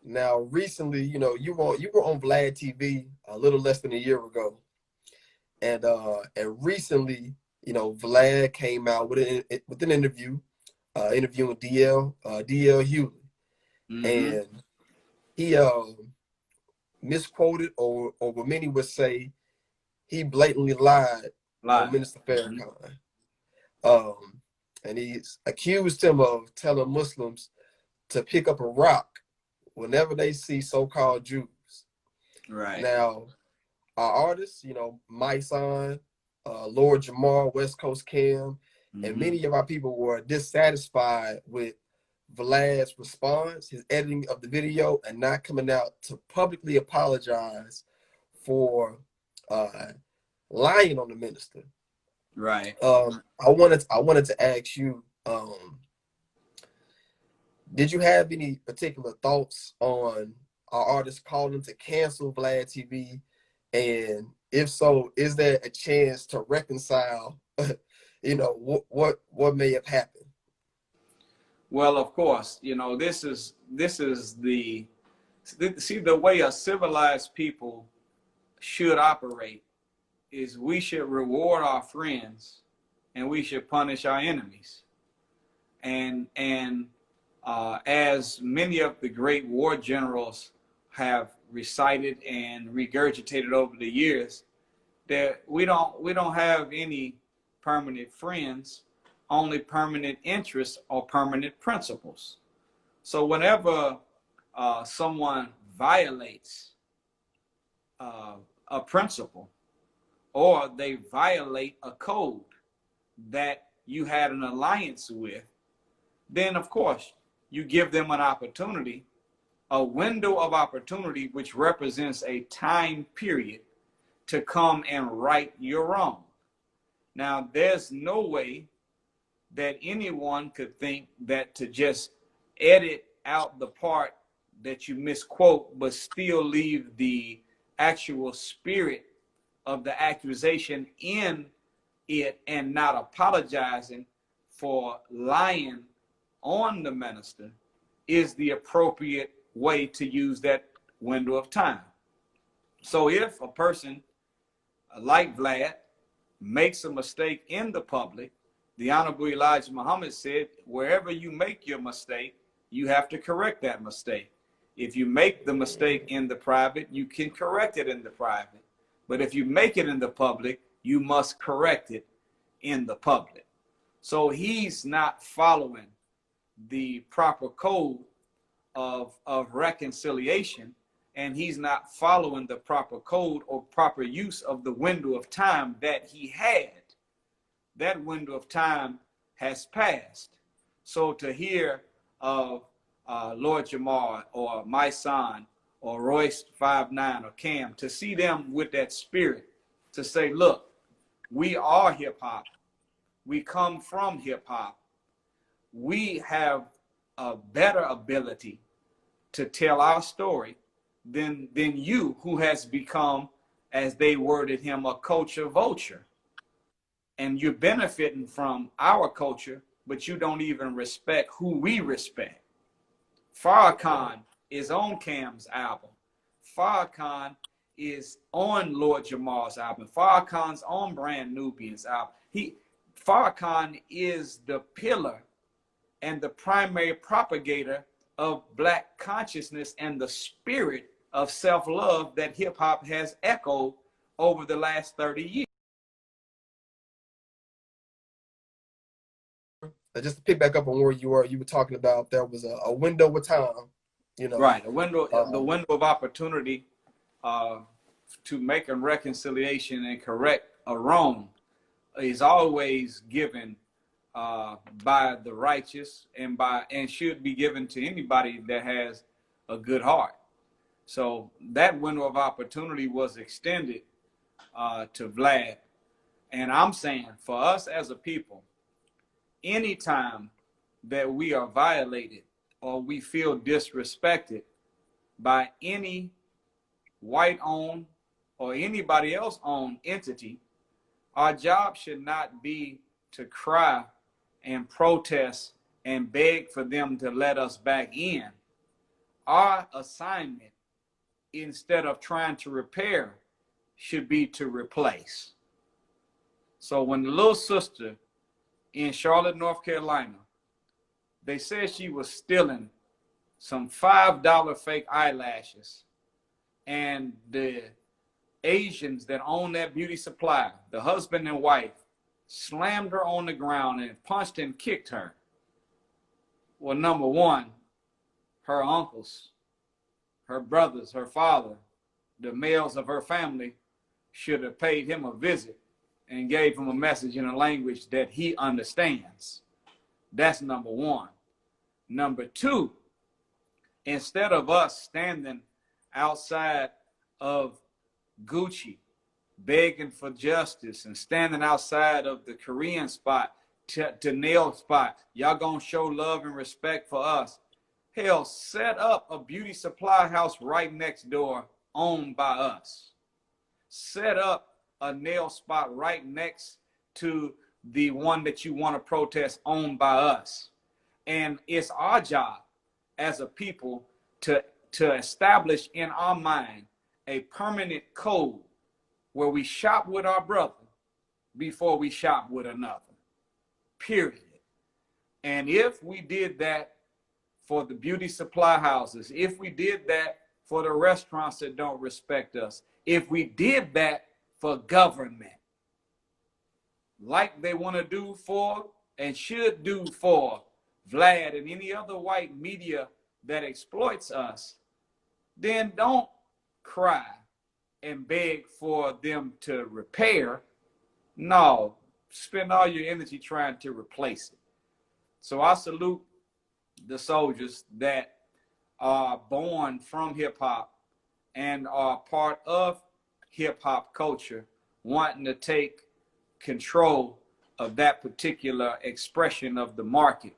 Now, recently, you were on VladTV a little less than a year ago, and recently, Vlad came out with an interview, interviewing DL Hughley, and he misquoted, or what many would say, he blatantly lied on Minister Farrakhan. And he's accused him of telling Muslims to pick up a rock whenever they see so-called Jews. Right. Now, our artists, my son, Lord Jamar, West Coast Cam, and many of our people were dissatisfied with Vlad's response, his editing of the video, and not coming out to publicly apologize for lying on the minister. Right. I wanted to ask you, did you have any particular thoughts on our artists calling to cancel VladTV? And if so, is there a chance to reconcile, what may have happened? Well, of course, this is the way a civilized people should operate is we should reward our friends and we should punish our enemies. And as many of the great war generals have recited and regurgitated over the years, that we don't have any permanent friends, only permanent interests or permanent principles. So whenever someone violates a principle, or they violate a code that you had an alliance with, then of course you give them an opportunity, a window of opportunity, which represents a time period to come and right your wrong. Now, there's no way that anyone could think that to just edit out the part that you misquote, but still leave the actual spirit of the accusation in it and not apologizing for lying on the minister is the appropriate way to use that window of time. So if a person like Vlad makes a mistake in the public, the Honorable Elijah Muhammad said, wherever you make your mistake, you have to correct that mistake. If you make the mistake in the private, you can correct it in the private. But if you make it in the public, you must correct it in the public. So he's not following the proper code of reconciliation, and he's not following the proper code or proper use of the window of time that he had. That window of time has passed. So to hear of Lord Jamar or my son or Royce 5'9" or Cam, to see them with that spirit, to say, look, we are hip hop. We come from hip hop. We have a better ability to tell our story than you, who has become, as they worded him, a culture vulture. And you're benefiting from our culture, but you don't even respect who we respect. Farrakhan is on Cam's album. Farrakhan is on Lord Jamar's album. Farrakhan's on Brand Nubian's album. Farrakhan is the pillar and the primary propagator of Black consciousness and the spirit of self-love that hip hop has echoed over the last 30 years. Just to pick back up on where you were talking about there was a window of time, Right, the window of opportunity to make a reconciliation and correct a wrong is always given by the righteous and should be given to anybody that has a good heart. So that window of opportunity was extended to Vlad. And I'm saying, for us as a people, anytime that we are violated or we feel disrespected by any white-owned or anybody else-owned entity, our job should not be to cry and protest and beg for them to let us back in. our assignment, instead of trying to repair, should be to replace. So when the little sister in Charlotte, North Carolina, they said she was stealing some $5 fake eyelashes, and the Asians that own that beauty supply, the husband and wife, slammed her on the ground and punched and kicked her. Well, number one, her uncles, her brothers, her father, the males of her family should have paid him a visit and gave him a message in a language that he understands. That's number one. Number two, instead of us standing outside of Gucci begging for justice and standing outside of the Korean spot to nail spot, y'all gonna show love and respect for us. Hell, set up a beauty supply house right next door owned by us. Set up a nail spot right next to the one that you want to protest owned by us. And it's our job as a people to establish in our mind a permanent code where we shop with our brother before we shop with another, period. And if we did that for the beauty supply houses, if we did that for the restaurants that don't respect us, if we did that for government, like they want to do for and should do for Vlad and any other white media that exploits us, then don't cry and beg for them to repair. No, spend all your energy trying to replace it. So I salute the soldiers that are born from hip hop and are part of hip hop culture, wanting to take control of that particular expression of the market.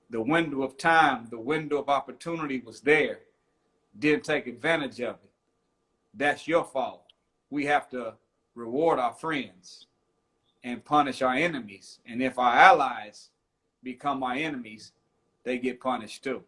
The window of time, the window of opportunity was there. Didn't take advantage of it. That's your fault. We have to reward our friends and punish our enemies. And if our allies become our enemies, they get punished too.